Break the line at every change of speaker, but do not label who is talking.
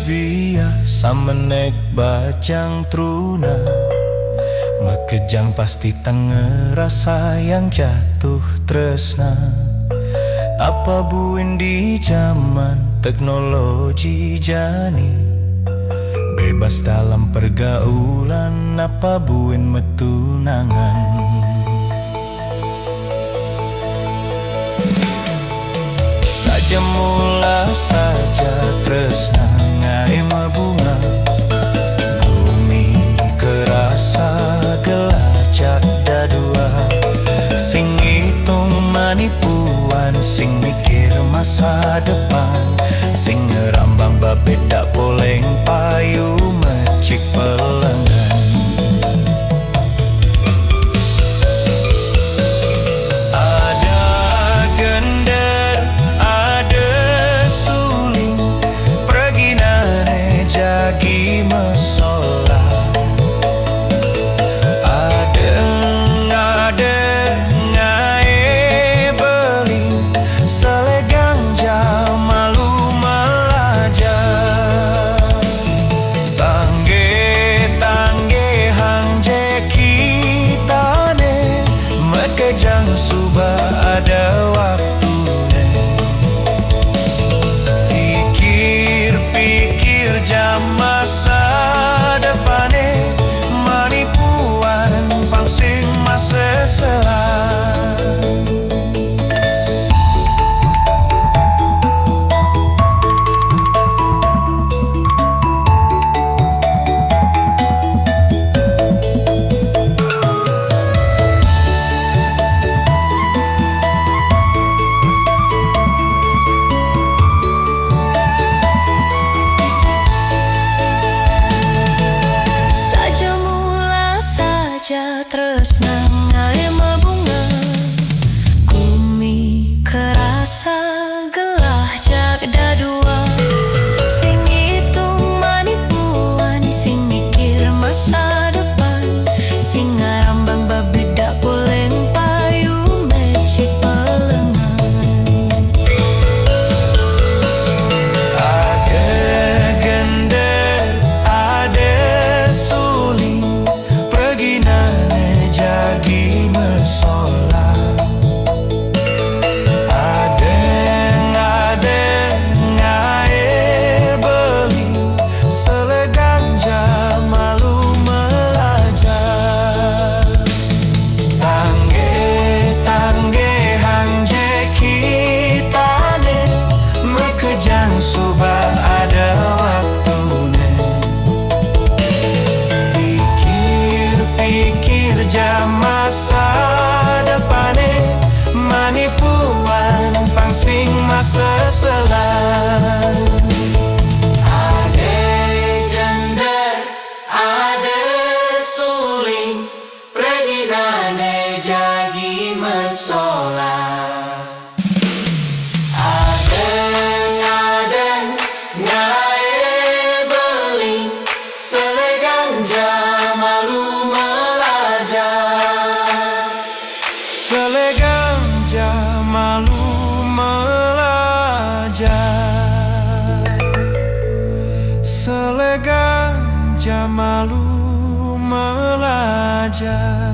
biasa menek bajang truna, makejang pasti tengah rasa yang jatuh tresna. Apa buin di zaman teknologi jani, bebas dalam pergaulan, apa buin metunangan. Saja mula saja tresna ngai mebunga, bumi kerasa gelajak dadua. Sing hitung manipuan, sing mikir masa depan, sing ngerambang babeda poleng payu mecik pelengan. Jangan subah ada waktunya, pikir-pikir jam masa depannya, manipuan pangsing masa selang.
Tresna ngai mebunga, bumi kerasa gelah jak dadua. Sing hitung manipuan, sing mikir masa depan, sing ngarambang babeda poleng payu mecik pelengan.
Ada gender, ada suling, pergi jagi mesola. Adeng ngai beli, selegang jam malu melajar. Tangge hang je kita ne, mekejang subah ada waktunya. Pikir jam masa depannya, manipuan pangsing masa selang. Ada janda, ada suling, preginane jagi mesola. Adeng ngai beling, selegang jam malu selegang jam malu melajar, selegang jam malu melajar.